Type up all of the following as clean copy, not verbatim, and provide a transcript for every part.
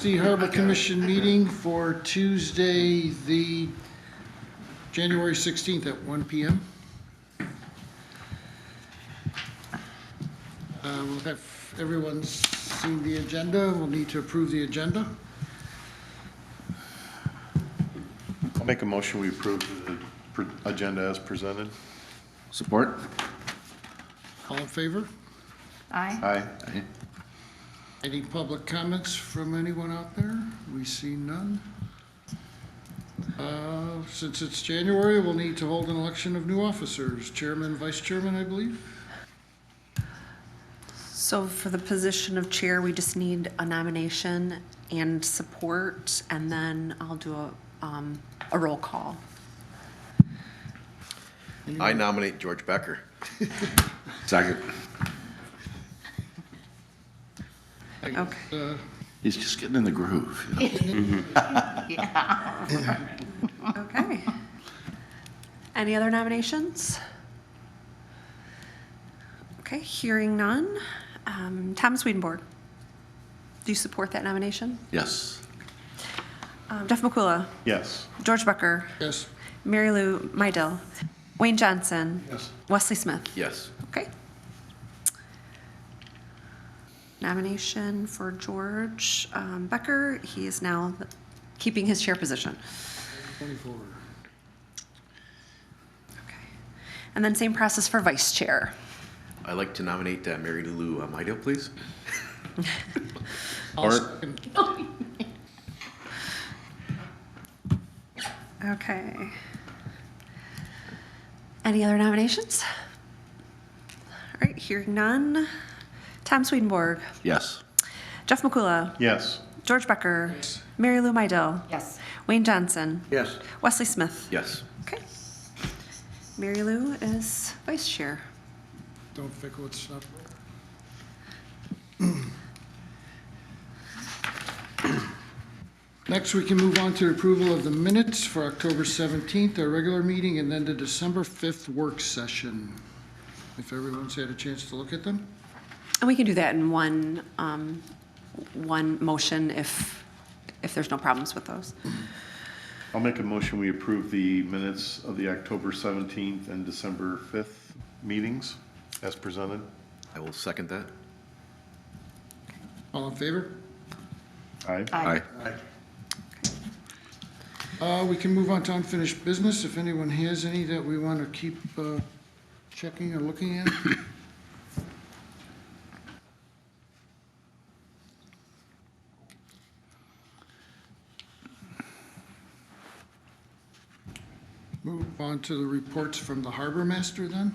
Manistee Harbor Commission meeting for Tuesday, the January 16th at 1 p.m. We'll have everyone seen the agenda. We'll need to approve the agenda. I'll make a motion, we approve the agenda as presented. Support? All in favor? Aye. Aye. Any public comments from anyone out there? We see none. Since it's January, we'll need to hold an election of new officers, chairman, vice chairman, I believe. So for the position of chair, we just need a nomination and support, and then I'll do a roll call. I nominate George Becker. Second. Okay. He's just getting in the groove. Okay. Any other nominations? Okay, hearing none. Tom Swedenborg, do you support that nomination? Yes. Jeff McCullough, Yes. George Becker, Yes. Mary Lou Mydell, Wayne Johnson, Yes. Wesley Smith. Yes. Okay. Nomination for George Becker. He is now keeping his chair position. 24. Okay. And then same process for vice chair. I'd like to nominate Mary Lou Mydell, please. I'll second. Okay. Any other nominations? All right, hearing none. Tom Swedenborg, Yes. Jeff McCullough, Yes. George Becker, Mary Lou Mydell, Yes. Wayne Johnson, Yes. Wesley Smith. Yes. Okay. Mary Lou is vice chair. Don't fickle with stuff. Next, we can move on to approval of the minutes for October 17th, our regular meeting, and then the December 5th work session. If everyone's had a chance to look at them. And we can do that in one motion if there's no problems with those. I'll make a motion, we approve the minutes of the October 17th and December 5th meetings as presented. I will second that. All in favor? Aye. Aye. We can move on to unfinished business, if anyone has any that we want to keep checking or looking at. Move on to the reports from the harbor master then.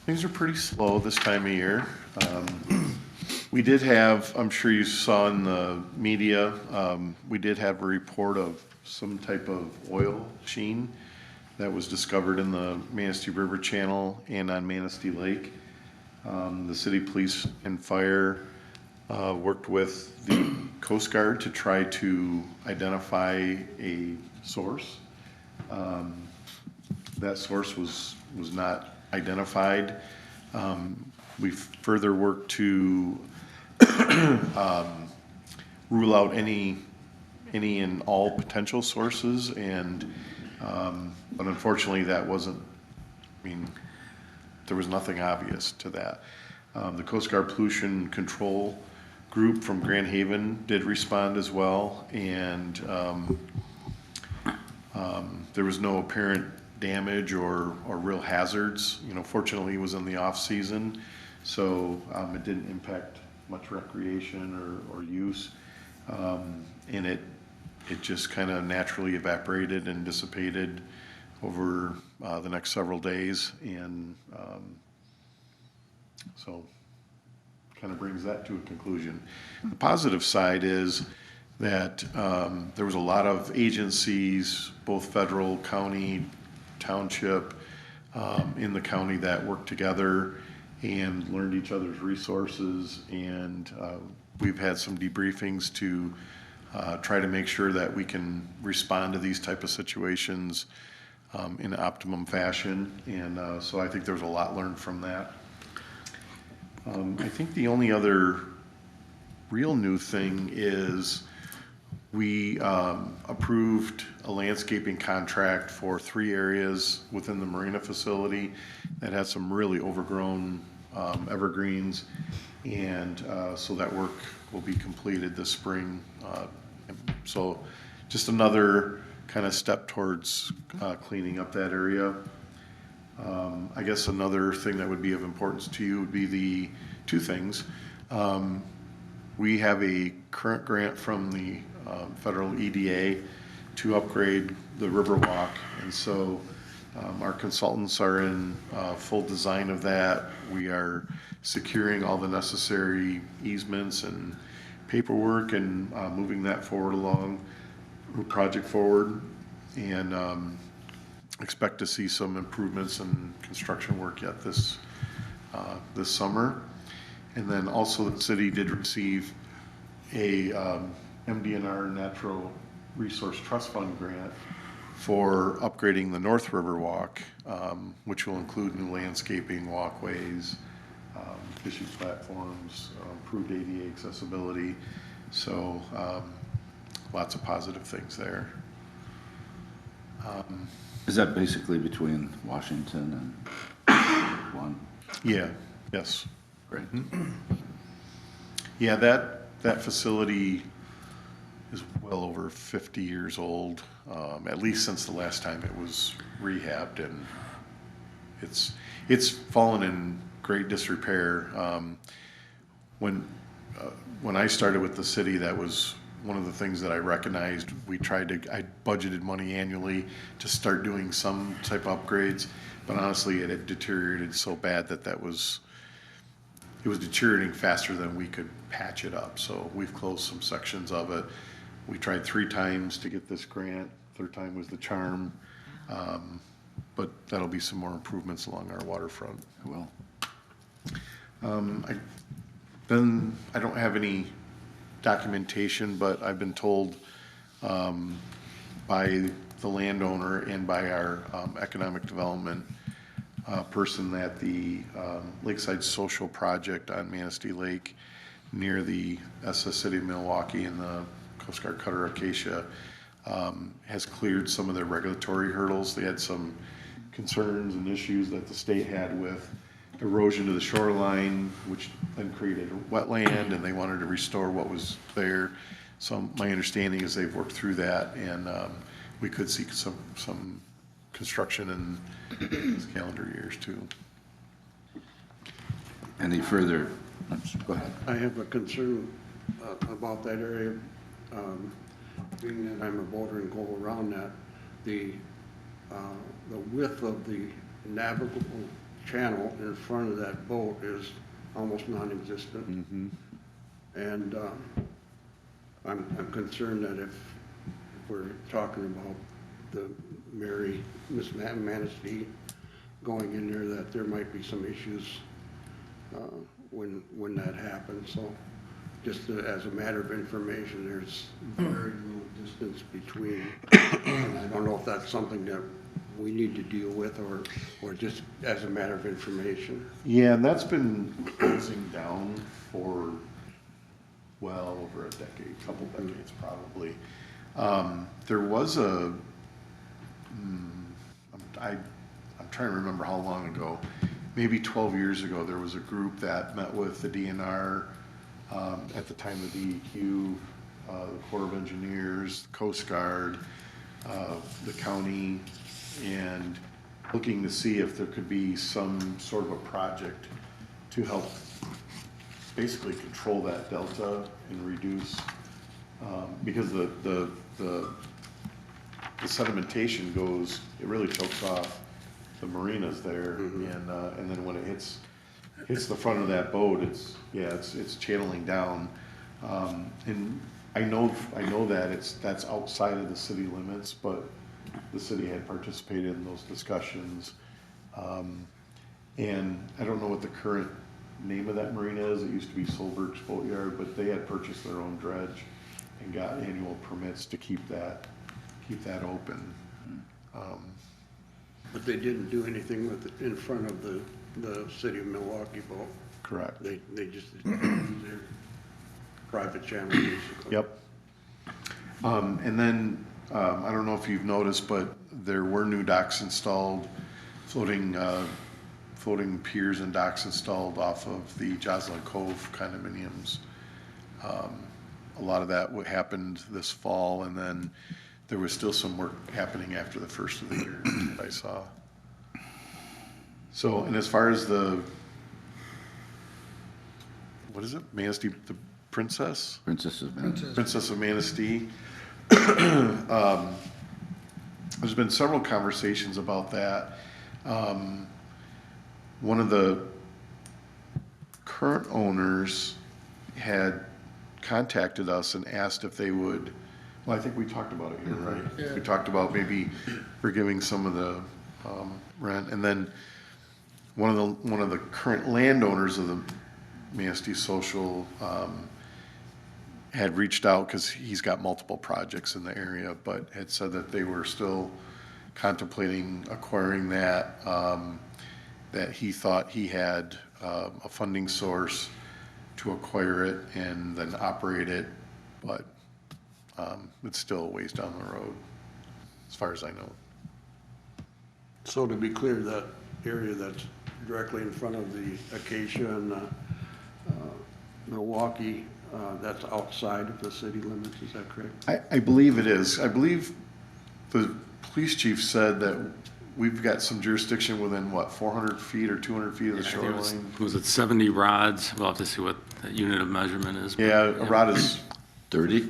Things are pretty slow this time of year. We did have, I'm sure you saw in the media, we did have a report of some type of oil sheen that was discovered in the Manistee River Channel and on Manistee Lake. The city police and fire worked with the Coast Guard to try to identify a source. That source was not identified. We further worked to rule out any and all potential sources, and but unfortunately that wasn't, I mean, there was nothing obvious to that. The Coast Guard Pollution Control Group from Grand Haven did respond as well, and there was no apparent damage or real hazards. You know, fortunately it was in the off season, so it didn't impact much recreation or use, and it just kind of naturally evaporated and dissipated over the next several days, and so kind of brings that to a conclusion. The positive side is that there was a lot of agencies, both federal, county, township, in the county that worked together and learned each other's resources, and we've had some debriefings to try to make sure that we can respond to these type of situations in optimum fashion, and so I think there's a lot learned from that. I think the only other real new thing is we approved a landscaping contract for 3 areas within the marina facility that has some really overgrown evergreens. And so that work will be completed this spring. So just another kind of step towards cleaning up that area. I guess another thing that would be of importance to you would be the 2 things. We have a current grant from the federal EDA to upgrade the Riverwalk. And so our consultants are in full design of that. We are securing all the necessary easements and paperwork and moving that project forward. And expect to see some improvements in construction work yet this summer. And then also the city did receive a MDNR Natural Resource Trust Fund grant for upgrading the North River Walk, which will include new landscaping, walkways, fishing platforms, improved ADA accessibility. So lots of positive things there. Is that basically between Washington and one? Yeah, yes. Great. Yeah, that facility is well over 50 years old, at least since the last time it was rehabbed, and it's fallen in great disrepair. When I started with the city, that was one of the things that I recognized. I budgeted money annually to start doing some type of upgrades, but honestly, it had deteriorated so bad that it was deteriorating faster than we could patch it up. So we've closed some sections of it. We tried 3 times to get this grant. 3rd time was the charm. But that'll be some more improvements along our waterfront. Well, I don't have any documentation, but I've been told by the landowner and by our economic development person that the Lakeside Social Project on Manistee Lake near the SS City of Milwaukee and the Coast Guard Cutter Acacia has cleared some of their regulatory hurdles. They had some concerns and issues that the state had with erosion to the shoreline, which then created a wetland, and they wanted to restore what was there. So my understanding is they've worked through that, and we could see some construction in this calendar years too. any further, go ahead. I have a concern about that area, being that I'm a boater and go around that. The width of the navigable channel in front of that boat is almost non-existent. Mm-hmm. And I'm concerned that if we're talking about the Miss Manistee going in there, that there might be some issues when that happens. So just as a matter of information, there's very little distance between, and I don't know if that's something that we need to deal with or just as a matter of information. Yeah, and that's been closing down for well over a decade, couple decades probably. There was I'm trying to remember how long ago, maybe 12 years ago, there was a group that met with the DNR, at the time the DEQ, the Corps of Engineers, the Coast Guard, the county, and looking to see if there could be some sort of a project to help basically control that delta and reduce, because the sedimentation goes, it really chokes off the marinas there, and then when it hits the front of that boat, it's channeling down, and I know that that's outside of the city limits, but the city had participated in those discussions, and I don't know what the current name of that marina is. It used to be Solberg's Boatyard, but they had purchased their own dredge and got annual permits to keep that open. But they didn't do anything with it in front of the city of Milwaukee boat. Correct. They just used their private channel, basically. Yep. And then, I don't know if you've noticed, but there were new docks installed, floating piers and docks installed off of the Joslin Cove condominiums. A lot of that happened this fall, and then there was still some work happening after the first of the year that I saw. So, and as far as what is it, Manistee, the Princess? Princess of Princess of Manistee. There's been several conversations about that. One of the current owners had contacted us and asked if they would, well, I think we talked about it here, right? Yeah. We talked about maybe forgiving some of the rent, and then one of the current landowners of the Manistee Social had reached out because he's got multiple projects in the area, but had said that they were still contemplating acquiring that, that he thought he had a funding source to acquire it and then operate it, but it's still a ways down the road, as far as I know. So to be clear, that area that's directly in front of the Acacia and Milwaukee, that's outside of the city limits, is that correct? I believe it is. I believe the police chief said that we've got some jurisdiction within, what, 400 feet or 200 feet of the I think it shoreline? was it 70 rods? We'll have to see what that unit of measurement is. Yeah, a rod is, 30? it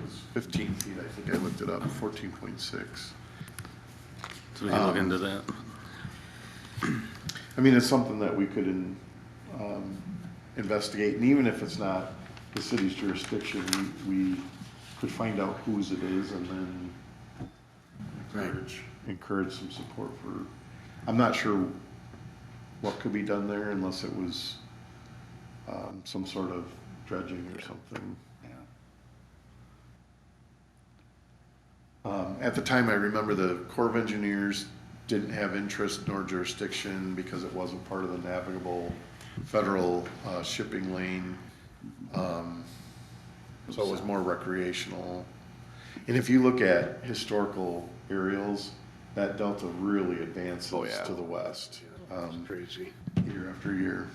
was 15 feet, I think I looked it up, 14.6. So we can look into that. I mean, it's something that we could investigate, and even if it's not the city's jurisdiction, we could find out whose it is and then encourage some support for, I'm not sure what could be done there unless it was some sort of dredging or something. At the time, I remember the Corps of Engineers didn't have interest nor jurisdiction because it wasn't part of the navigable federal shipping lane. So it was more recreational. And if you look at historical aerials, that delta really advances to the west, Crazy. year after year.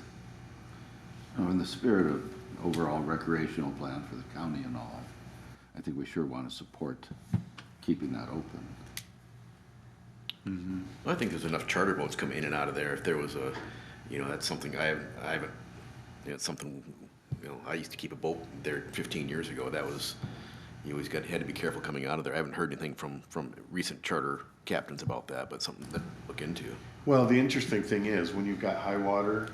Oh, in the spirit of overall recreational plan for the county and all, I think we sure want to support keeping that open. I think there's enough charter boats coming in and out of there. If there was a, that's something I haven't, it's something, I used to keep a boat there 15 years ago. That was, you always had to be careful coming out of there. I haven't heard anything from recent charter captains about that, but something to look into. Well, the interesting thing is, when you've got high water,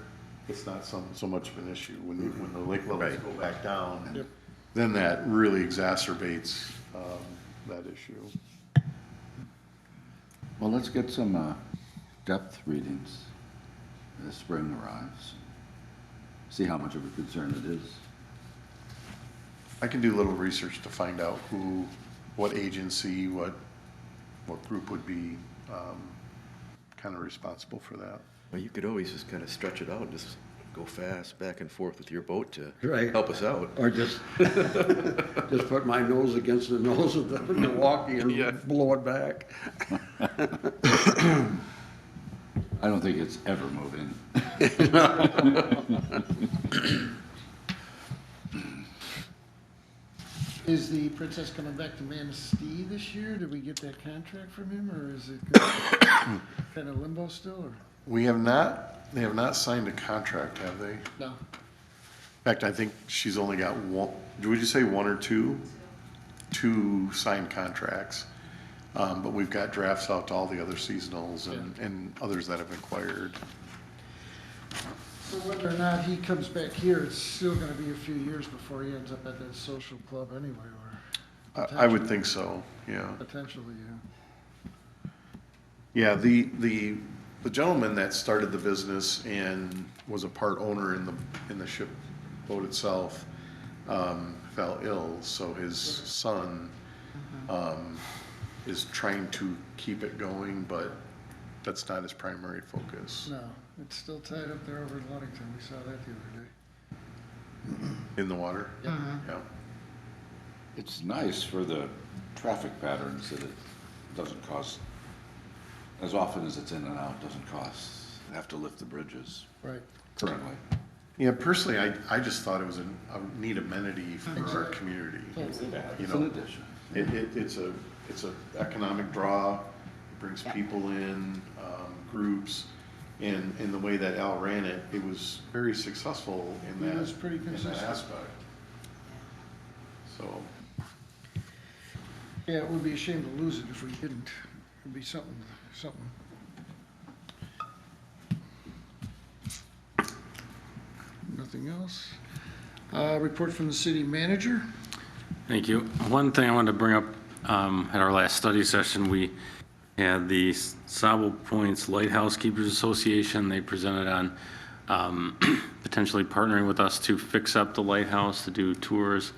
it's not so much of an issue. When the lake levels Right. go back down, then that really exacerbates that issue. Well, let's get some depth readings as spring arrives. See how much of a concern it is. I can do a little research to find out what agency, what group would be kind of responsible for that. Well, you could always just kind of stretch it out and just go fast back and forth with your boat to Right. help us out. Or just put my nose against the nose of the Milwaukee and Yeah. blow it back. I don't think it's ever moving. Is the Princess coming back to Manistee this year? Did we get that contract from him, or is it kind of limbo still, or? They have not signed a contract, have they? In No. fact, I think she's only got one, would you say one or two? Two signed contracts. But we've got drafts out to all the other seasonals and others that have inquired. So whether or not he comes back here, it's still gonna be a few years before he ends up at that social club anyway, or I would think so, yeah. potentially, Yeah, the gentleman that started the business and was a part owner in the ship boat itself, fell ill, so his son, is trying to keep it going, but that's not his primary focus. No, it's still tied up there over in Ludington. We saw that the other day. In the water? Yeah. It's nice for the traffic patterns that it doesn't cost, as often as it's in and out, doesn't cost, have to lift the bridges Right. currently. Yeah, personally, I just thought it was a neat amenity for our community. You It's an know, addition. it's a economic draw, it brings people in, groups, and in the way that Al ran it, it was very successful in It that, was pretty in that consistent. aspect. So, Yeah, it would be a shame to lose it if we didn't. It'd be something. Nothing else? Report from the city manager? Thank you. One thing I wanted to bring up, at our last study session, we had the Sable Points Lighthouse Keepers Association. They presented on potentially partnering with us to fix up the lighthouse, to do tours.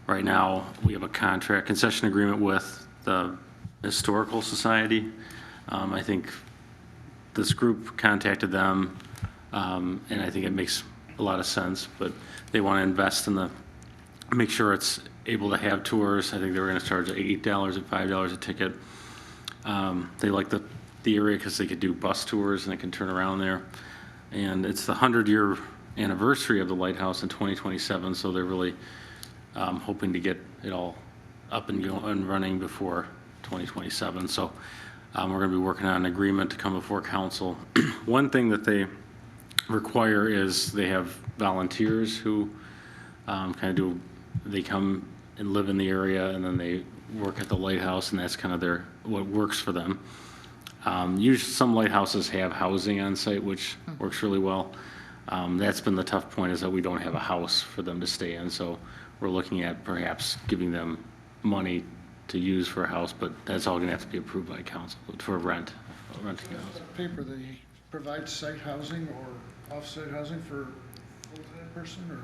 Right now, we have a concession agreement with the Historical Society. I think this group contacted them, and I think it makes a lot of sense, but they want to invest in make sure it's able to have tours. I think they were going to charge $8 and $5 a ticket. They like the area because they could do bus tours and they can turn around there. And it's the 100-year anniversary of the lighthouse in 2027, so they're really hoping to get it all up and running before 2027. So we're going to be working on an agreement to come before council. One thing that they require is they have volunteers who they come and live in the area, and then they work at the lighthouse, and that's kind of what works for them. Usually some lighthouses have housing on site, which works really well. That's been the tough point, is that we don't have a house for them to stay in, so we're looking at perhaps giving them money to use for a house, but that's all gonna have to be approved by council for renting a house. Paper, they provide site housing or off-site housing for that person, or?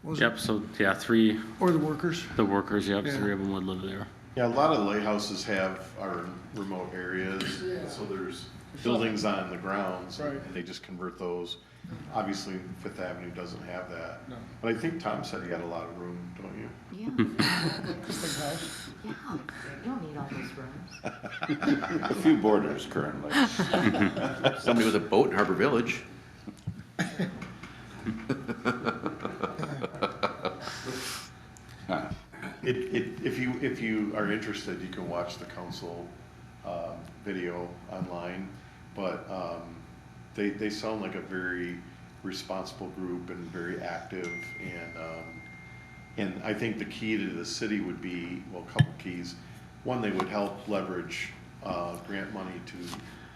Was it- Yep, so, yeah, three, Or the workers? the workers, yep, Yeah. 3 of them would live there. yeah, a lot of the lighthouses are in remote areas, so there's buildings on the grounds, Right. and they just convert those. Obviously, Fifth Avenue doesn't have that. No. But I think Tom said he got a lot of room, don't you? Yeah, Big house? yeah, you don't need all those rooms. A few boarders currently. Somebody with a boat in Harbor Village. Huh. If you are interested, you can watch the council video online, but they sound like a very responsible group and very active, and I think the key to the city would be, well, a couple keys. One, they would help leverage grant money to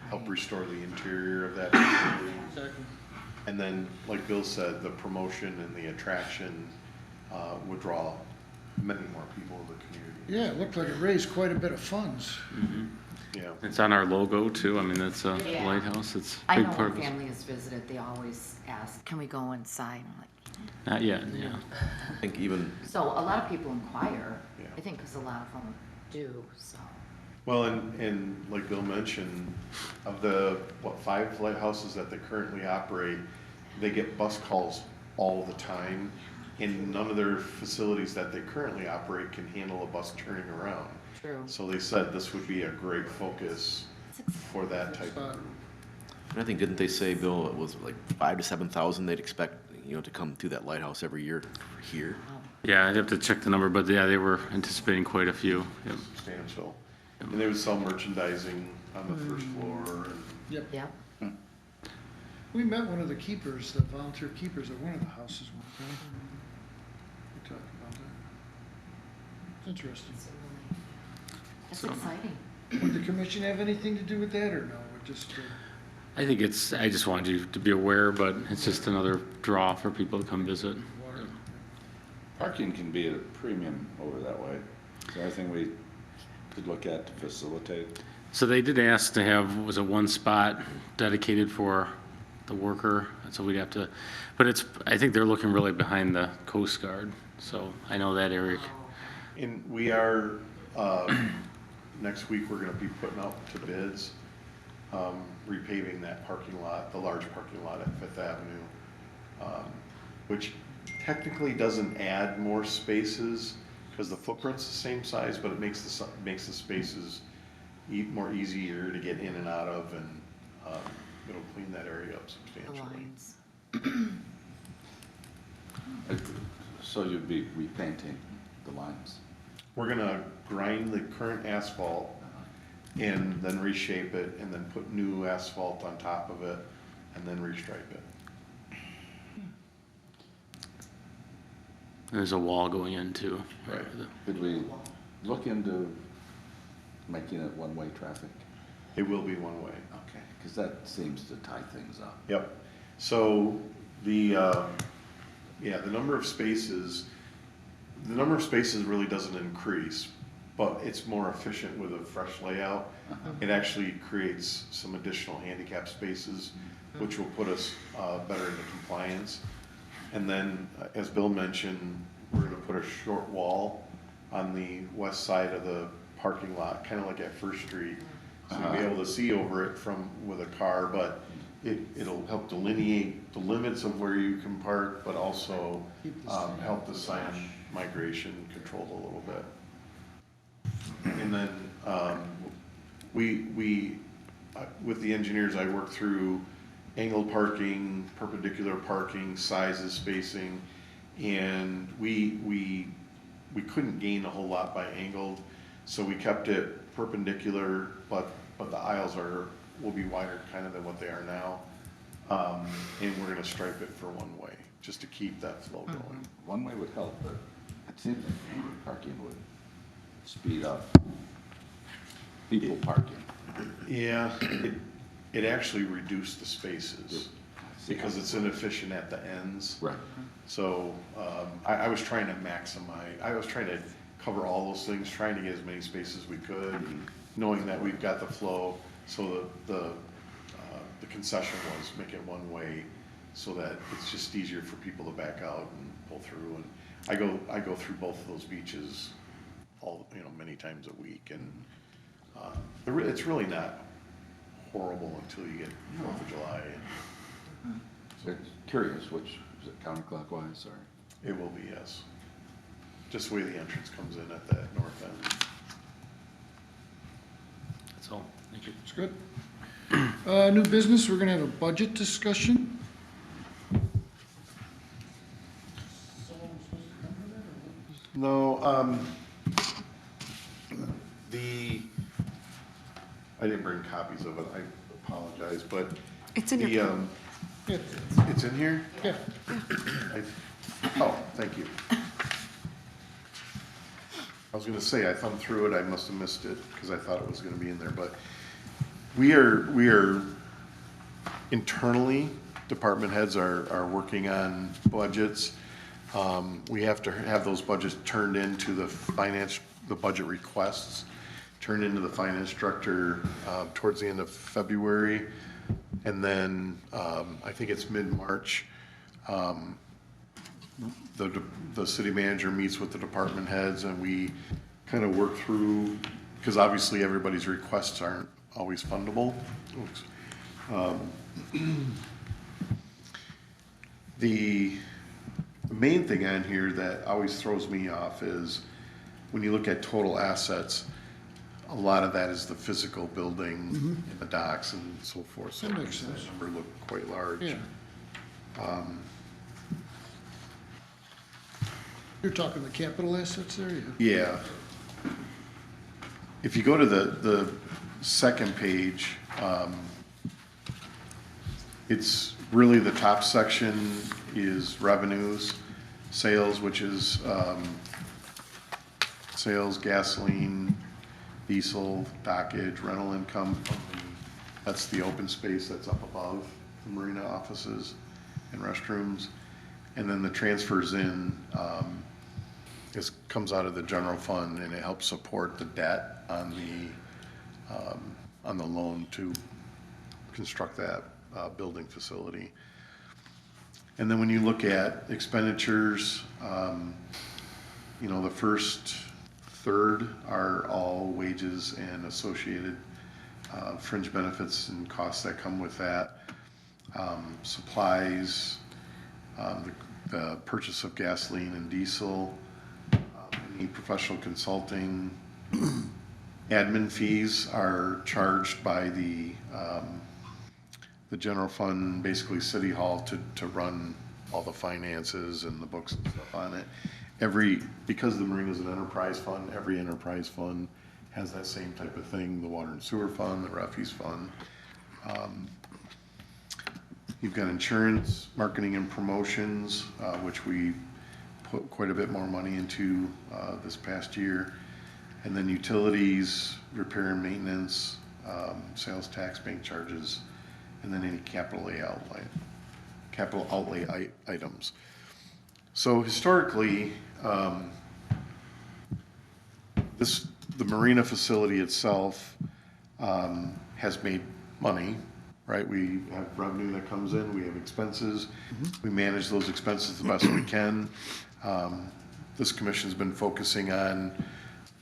help restore the interior of that facility. Exactly. And then, like Bill said, the promotion and the attraction would draw many more people to the community. Yeah, it looked like it raised quite a bit of funds. Yeah. It's on our logo too, I mean, that's a Yeah. lighthouse, it's a I big know part when of it. family has visited, they always ask, can we go inside? I'm like, Not yet, yeah. I think even, so a lot of people inquire, Yeah. I think, because a lot of them do, so. Well, and like Bill mentioned, of the, 5 lighthouses that they currently operate, they get bus calls all the time, and none of their facilities that they currently operate can handle a bus turning around. True. So they said this would be a great focus for that type of. I think, didn't they say, Bill, it was like 5,000 to 7,000 they'd expect, to come through that lighthouse every year here? Yeah, I'd have to check the number, but yeah, they were anticipating quite a few, yep. Substantial. And they would sell merchandising on the first floor, and Yep. Yeah, We met one of the keepers, the volunteer keepers at one of the houses one time. We talked about that. It's interesting. it's really, that's So- exciting. Would the commission have anything to do with that, or no? It just, I think I just wanted you to be aware, but it's just another draw for people to come visit. water? Parking can be at a premium over that way. Is there anything we could look at to facilitate? So they did ask to have, was it one spot dedicated for the worker? And so we'd have to, but I think they're looking really behind the Coast Guard. So I know that area. And we are, next week, we're gonna be putting out to bids, repaving that parking lot, the large parking lot at Fifth Avenue, which technically doesn't add more spaces because the footprint's the same size, but it makes the spaces more easier to get in and out of, and it'll clean that area up The substantially. lines. So you'd be repainting the lines? We're gonna grind the current asphalt and then reshape it, and then put new asphalt on top of it, and then restripe it. There's a wall going into. Right. Could we look into making it one-way traffic? It will be one way. Okay. Because that seems to tie things up. Yep. So the number of spaces really doesn't increase, but it's more efficient with a fresh layout. It actually creates some additional handicap spaces, which will put us better into compliance. And then, as Bill mentioned, we're gonna put a short wall on the west side of the parking lot, kind of like at First Street. So you'll be able to see over it with a car, but it'll help delineate the limits of where you can park, but also help the sign migration control a little bit. And then, with the engineers, I worked through angled parking, perpendicular parking, sizes, spacing, and we couldn't gain a whole lot by angled, so we kept it perpendicular, but the aisles will be wider kind of than what they are now. And we're gonna stripe it for one way, just to keep that flow going. One-way would help, but it seems like angled parking would speed up people parking. Yeah, it actually reduced the spaces, because it's inefficient at the ends. Right. So, I was trying to cover all those things, trying to get as many spaces as we could, knowing that we've got the flow, so the concession was make it one way, so that it's just easier for people to back out and pull through. And I go through both of those beaches many times a week, and it's really not horrible until you get 4th of July. So curious, which, is it counterclockwise or? It will be, yes. Just the way the entrance comes in at that north end. That's all. Thank you. It's good. New business, we're gonna have a budget discussion. No, I didn't bring copies of it, I apologize, but It's in your, Yeah, it's in here? yeah. Oh, thank you. I was gonna say, I thumbed through it, I must have missed it, because I thought it was gonna be in there, but we are internally, department heads are working on budgets. We have to have those budgets turned into the budget requests, turned into the finance director, towards the end of February. And then, I think it's mid-March, the city manager meets with the department heads, and we kind of work through, because obviously everybody's requests aren't always fundable. The main thing on here that always throws me off is when you look at total assets, a lot of that is the physical building and the docks and so forth. So That makes sense. number look quite large. Yeah. You're talking the capital assets there, yeah? Yeah. If you go to the second page, it's really the top section is revenues, sales, which is sales, gasoline, diesel, dockage, rental income. That's the open space that's up above the marina offices and restrooms. And then the transfers in, comes out of the general fund, and it helps support the debt on the loan to construct that building facility. And then when you look at expenditures, the first third are all wages and associated fringe benefits and costs that come with that. Supplies, the purchase of gasoline and diesel, any professional consulting. Admin fees are charged by the general fund, basically City Hall, to run all the finances and the books and stuff on it. Because the marina is an enterprise fund, every enterprise fund has that same type of thing, the water and sewer fund, the refuse fund. You've got insurance, marketing and promotions, which we put quite a bit more money into this past year. And then utilities, repair and maintenance, sales tax, bank charges, and then any capital outlay items. So historically, the marina facility itself has made money, right? We have revenue that comes in, we have expenses. We manage those expenses the best we can. This commission's been focusing on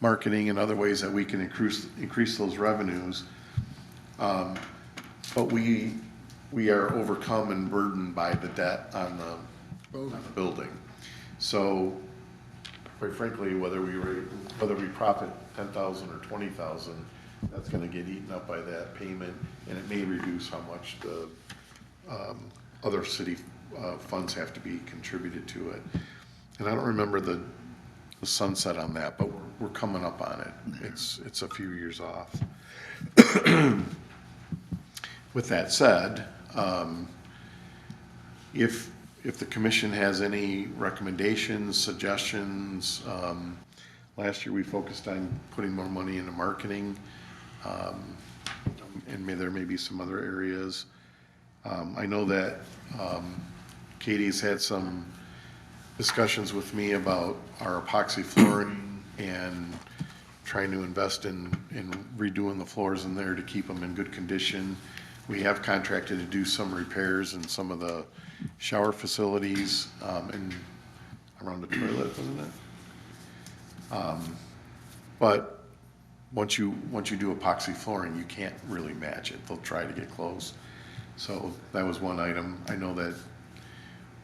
marketing and other ways that we can increase those revenues. But we are overcome and burdened by the debt on the building. So quite frankly, whether we profit 10,000 or 20,000, that's gonna get eaten up by that payment, and it may reduce how much the other city funds have to be contributed to it. And I don't remember the sunset on that, but we're coming up on it. It's a few years off. With that said, if the commission has any recommendations, suggestions, last year we focused on putting more money into marketing, and there may be some other areas. I know that Katie's had some discussions with me about our epoxy flooring and trying to invest in redoing the floors in there to keep them in good condition. We have contracted to do some repairs in some of the shower facilities, and around the toilet, isn't it? But once you do epoxy flooring, you can't really match it. They'll try to get close. So that was one item. I know that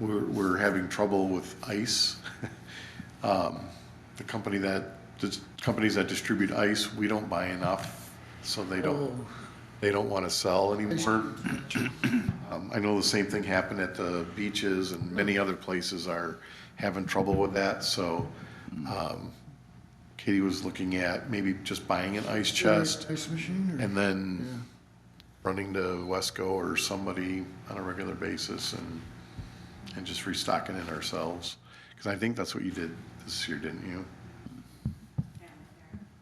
we're having trouble with ice. The companies that distribute ice, we don't buy enough, so they don't want to sell anymore. I know the same thing happened at the beaches, and many other places are having trouble with that. So Katie was looking at maybe just buying an ice chest Ice machine, or? and then running to Wesco or somebody on a regular basis and just restocking it ourselves. Because I think that's what you did this year, didn't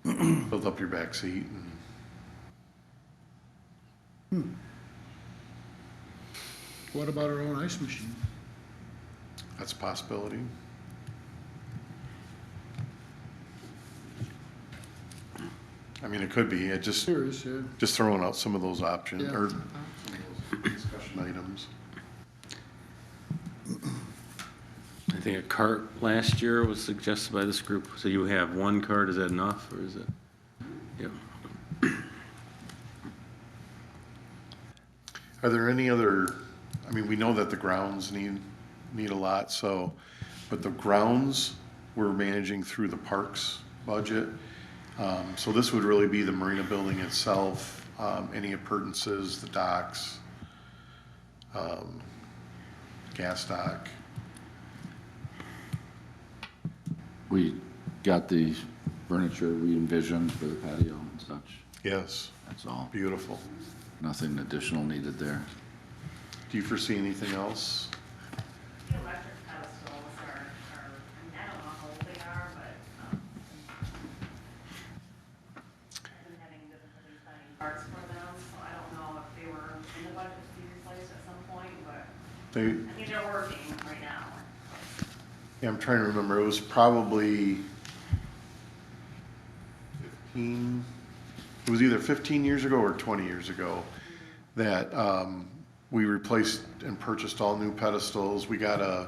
you? Build up your back seat. What about our own ice machine? That's a possibility. I mean, it could be. It just Serious, yeah. just throwing out some of those options Yeah. or some of those discussion items. I think a cart last year was suggested by this group. So you have one cart, is that enough, or is it? Yeah. Are there any other, I mean, we know that the grounds need a lot, so, but the grounds we're managing through the parks budget. So this would really be the marina building itself, any appurtenances, the docks, gas dock. We got the furniture re-envisioned for the patio and such. Yes, That's all. beautiful. Nothing additional needed there. Do you foresee anything else? The electric pedestals are, I don't know how old they are, but, I've been having difficulty finding parts for them, so I don't know if they were in the budget to be replaced at some point, but They, I think they're working right now. yeah, I'm trying to remember, it was probably 15, it was either 15 years ago or 20 years ago that we replaced and purchased all new pedestals. We got a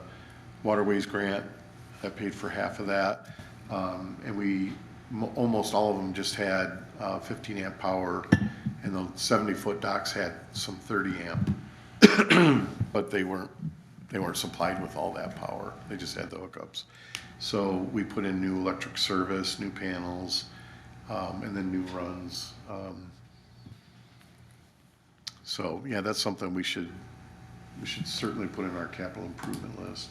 waterways grant that paid for half of that. And almost all of them just had 15 amp power, and the 70-foot docks had some 30 amp. But they they weren't supplied with all that power. They just had the hookups. So we put in new electric service, new panels, and then new runs. So, yeah, that's something we should certainly put in our capital improvement list.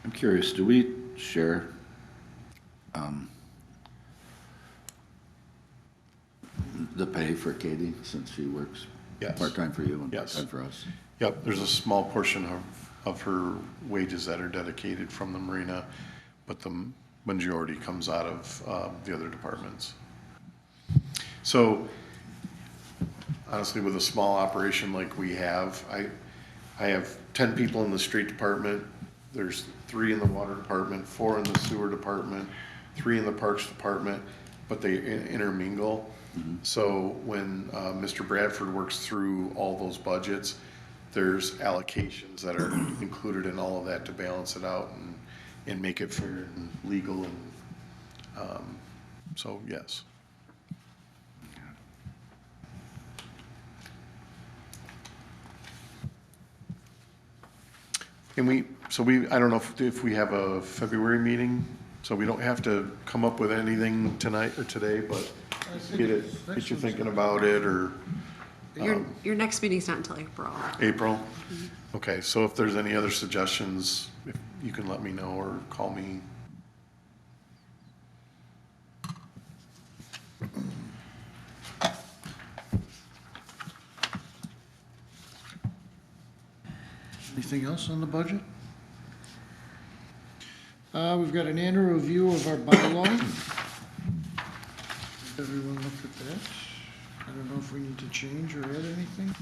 I'm curious, do we share the pay for Katie since she works Yes. part-time for you and Yes. part-time for us? Yep, there's a small portion of her wages that are dedicated from the marina, but the majority comes out of the other departments. So honestly, with a small operation like we have, I have 10 people in the street department. There's 3 in the water department, 4 in the sewer department, 3 in the parks department, but they intermingle. So when Mr. Bradford works through all those budgets, there's allocations that are included in all of that to balance it out and make it fair and legal. And so, yes. And I don't know if we have a February meeting, so we don't have to come up with anything tonight or today, but get you thinking about it, or Your next meeting's not until April. April? Okay, so if there's any other suggestions, if you can let me know or call me. Anything else on the budget? We've got an annual review of our bylaw. Everyone looked at that. I don't know if we need to change or add anything.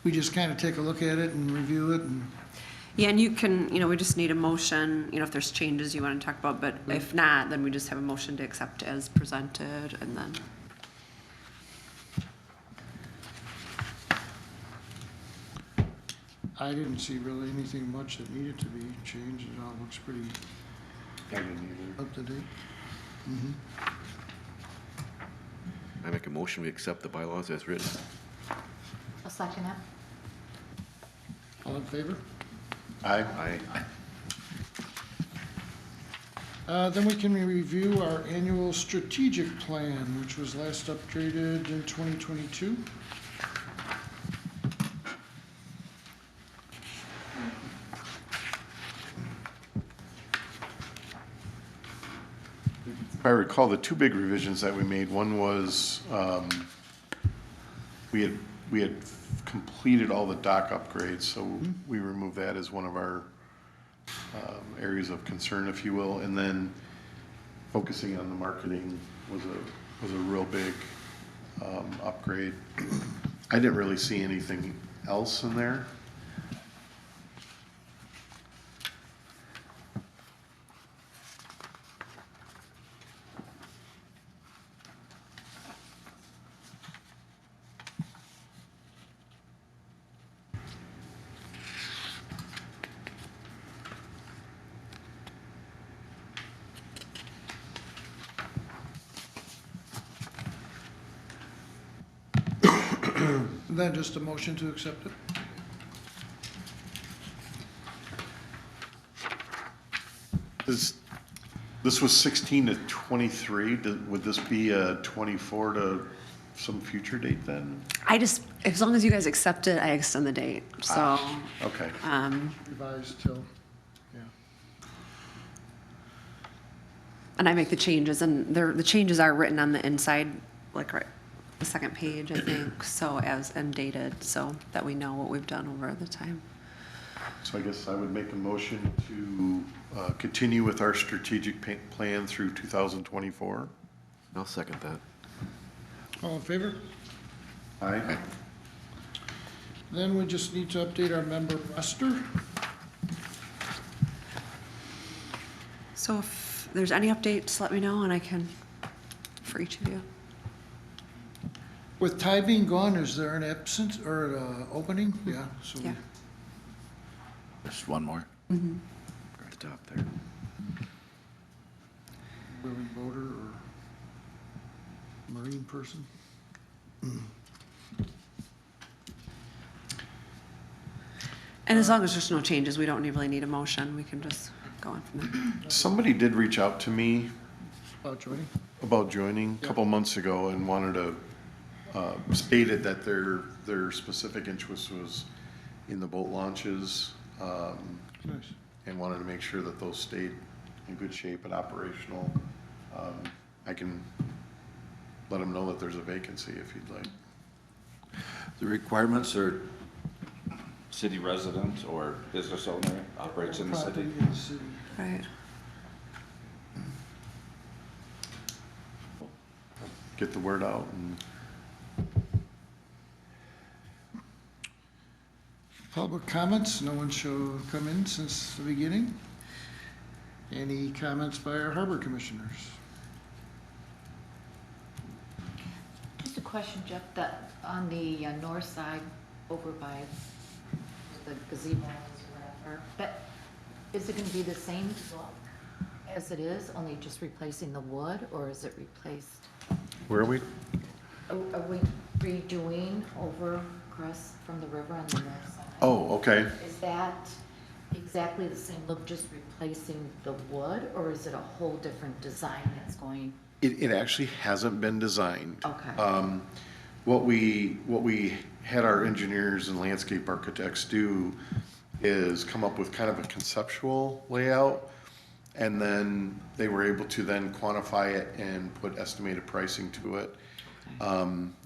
We just kind of take a look at it and review it and. Yeah, and you can, we just need a motion, if there's changes you want to talk about, but if not, then we just have a motion to accept as presented, and then. I didn't see really anything much that needed to be changed. It all looks pretty I didn't either. up to date. I make a motion, we accept the bylaws as written. I'll second it. All in favor? Aye. Then we can review our annual strategic plan, which was last updated in 2022. If I recall, the 2 big revisions that we made, one was, we had completed all the dock upgrades, so we removed that as one of our areas of concern, if you will, and then focusing on the marketing was a real big upgrade. I didn't really see anything else in there. Then just a motion to accept it. This was 16 to 23. Would this be a 24 to some future date then? As long as you guys accept it, I extend the date, so. Okay. Revised till, yeah. And I make the changes, and the changes are written on the inside, like right, the second page, I think, so and dated, so that we know what we've done over the time. So I guess I would make a motion to continue with our strategic plan through 2024. I'll second that. All in favor? Aye. Then we just need to update our member roster. So if there's any updates, let me know, and I can, for each of you. With Ty being gone, is there an absence or an opening? Yeah, so. Yeah. Just one more? stop there. Willing voter or marine person? And as long as there's no changes, we don't really need a motion. We can just go on from there. Somebody did reach out to me About joining? about joining a couple months ago and wanted to, stated that their specific interest was in the boat launches, Nice. and wanted to make sure that those stayed in good shape and operational. I can let them know that there's a vacancy if you'd like. The requirements are city resident or business owner operates in the Property city. in the city. Right. Get the word out and Public comments, no one shall come in since the beginning. Any comments by our harbor commissioners? Just a question, Jeff, that on the north side over by the gazebo or whatever, but is it gonna be the same look as it is, only just replacing the wood, or is it replaced? where are we? Are we redoing over across from the river on the north side? Oh, okay. Is that exactly the same look, just replacing the wood, or is it a whole different design that's going? It actually hasn't been designed. Okay. What we had our engineers and landscape architects do is come up with kind of a conceptual layout, and then they were able to then quantify it and put estimated pricing to it.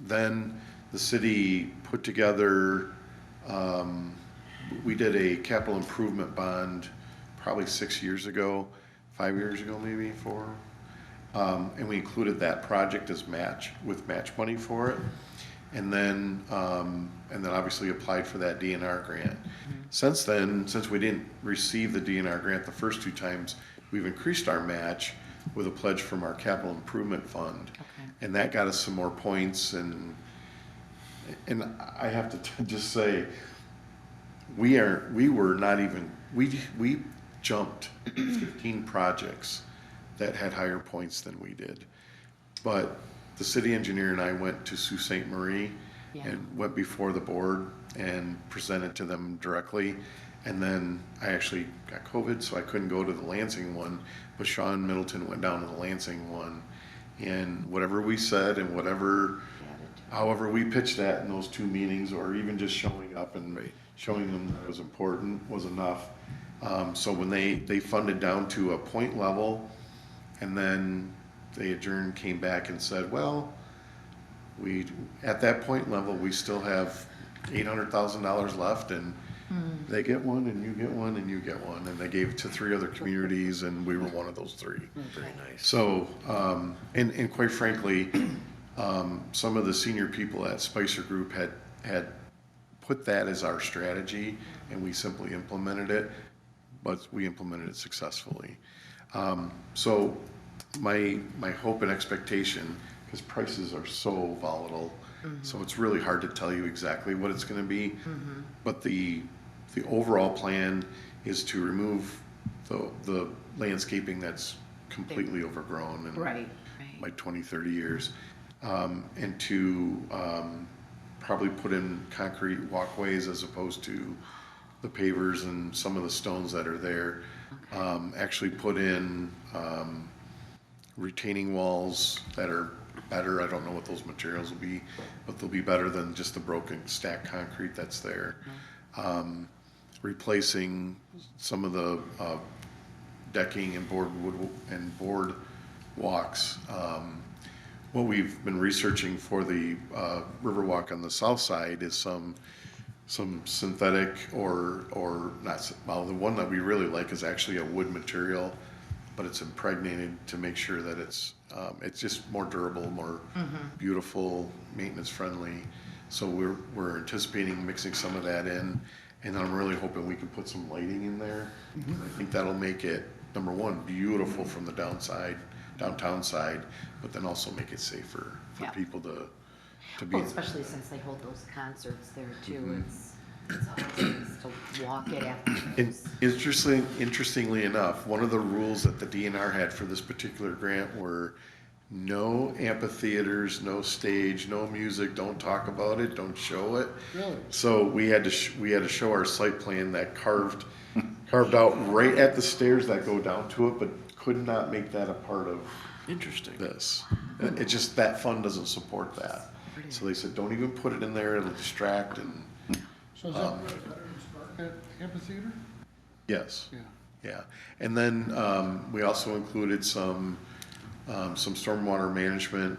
Then the city put together, we did a capital improvement bond probably 6 years ago, 5 years ago, maybe 4. And we included that project as match, with match money for it. And then obviously applied for that DNR grant. Since then, since we didn't receive the DNR grant the first 2 times, we've increased our match with a pledge from our capital improvement fund. Okay. And that got us some more points, and I have to just say, we were not even, we jumped 15 projects that had higher points than we did. But the city engineer and I went to Sault Ste. Marie Yeah. and went before the board and presented to them directly. And then I actually got COVID, so I couldn't go to the Lansing one, but Sean Middleton went down to the Lansing one. And whatever we said and however we pitched that in those 2 meetings, or even just showing up and showing them that it was important, was enough. So when they funded down to a point level, and then they adjourned, came back and said, well, at that point level, we still have $800,000 left, and they get one, and you get one, and you get one. And they gave it to 3 other communities, and we were one of those 3. Very nice. So, and quite frankly, some of the senior people at Spicer Group had put that as our strategy, and we simply implemented it, but we implemented it successfully. So my hope and expectation, because prices are so volatile, so it's really hard to tell you exactly what it's gonna be. But the overall plan is to remove the landscaping that's completely overgrown and Right. by 20, 30 years, and to probably put in concrete walkways as opposed to the pavers and some of the stones that are there. Actually put in retaining walls that are better. I don't know what those materials will be, but they'll be better than just the broken stacked concrete that's there. Replacing some of the decking and board walks. What we've been researching for the Riverwalk on the south side is some synthetic or not, well, the one that we really like is actually a wood material, but it's impregnated to make sure that it's just more durable, more beautiful, maintenance friendly. So we're anticipating mixing some of that in, and I'm really hoping we can put some lighting in there. I think that'll make it, number one, beautiful from the downtown side, but then also make it safer for Yeah. people to be. Well, especially since they hold those concerts there too, it's, It's always nice to walk it after. Interestingly enough, one of the rules that the DNR had for this particular grant were no amphitheaters, no stage, no music, don't talk about it, don't show it. Really? So we had to show our site plan that carved out right at the stairs that go down to it, but could not make that a part of Interesting. this. It just, that fund doesn't support that. So they said, don't even put it in there, it'll distract and, So is that where Veterans Park at Amphitheater? yes. Yeah. Yeah, and then we also included some stormwater management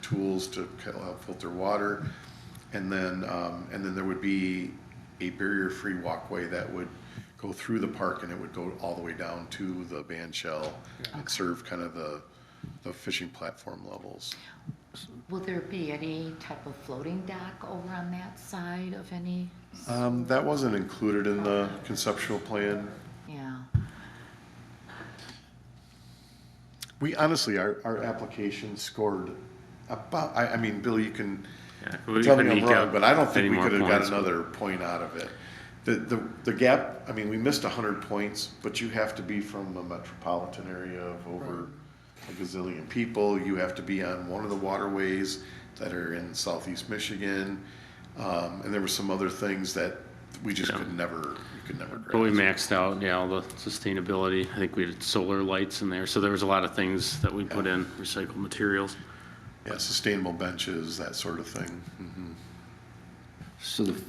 tools to help filter water. And then there would be a barrier-free walkway that would go through the park and it would go all the way down to the band shell and serve kind of the fishing platform levels. Will there be any type of floating dock over on that side of any? That wasn't included in the conceptual plan. Yeah. We honestly, our application scored about, I mean, Bill, you can Yeah, we tell could me I'm eke wrong, out but I don't any think we more could have got points, but- another point out of it. The gap, I mean, we missed 100 points, but you have to be from a metropolitan area of over a gazillion people. You have to be on one of the waterways that are in southeast Michigan. And there were some other things that we just Yeah. could never grasp. But we maxed out, yeah, all the sustainability. I think we had solar lights in there, so there was a lot of things that we put in, recycled materials. Yeah, sustainable benches, that sort of thing. Mhm. So the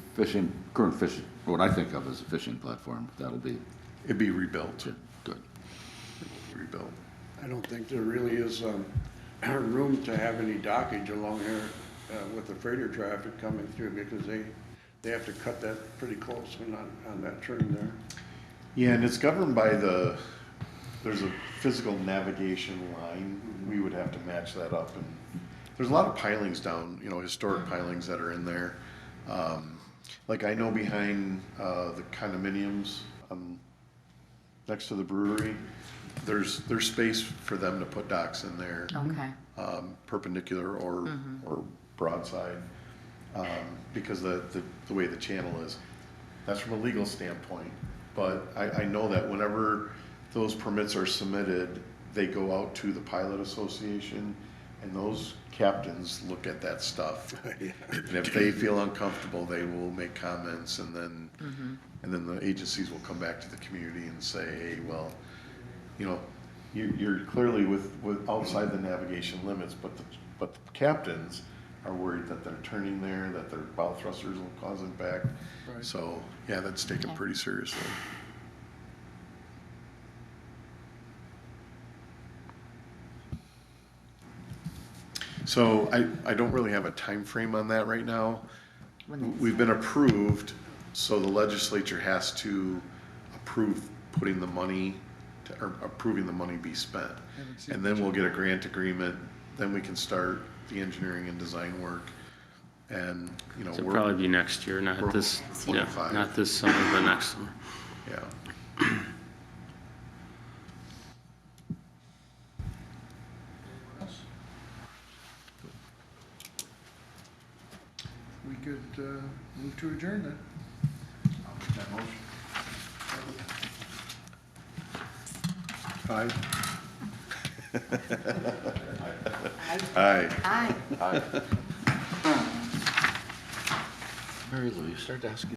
current fishing, what I think of as a fishing platform, that'll be It'd be rebuilt, good. rebuilt. I don't think there really is room to have any dockage along here with the freighter traffic coming through because they have to cut that pretty close on that turn there. Yeah, and it's governed by there's a physical navigation line. We would have to match that up. And there's a lot of pilings down, historic pilings that are in there. Like I know behind the condominiums next to the brewery, there's space for them to put docks in there. Okay. Perpendicular or broadside, because the way the channel is. That's from a legal standpoint, but I know that whenever those permits are submitted, they go out to the pilot association, and those captains look at that stuff. And if they feel uncomfortable, they will make comments, and then the agencies will come back to the community and say, hey, well, you're clearly with outside the navigation limits, but the captains are worried that they're turning there, that their bow thrusters will cause impact. Right. So, yeah, that's taken Okay. pretty seriously. So I don't really have a time frame on that right now. We've been approved, so the legislature has to approve putting the money, or approving the money be spent. Haven't seen And then we'll get a grant agreement, then we can start the engineering and design work. And, So it'll we're, probably be next year, not we're this, yeah, 25. not this summer, but next summer. yeah. We could move to adjourn then. I'll make that motion. Aye. Aye. Hi. Mary Lou, you start asking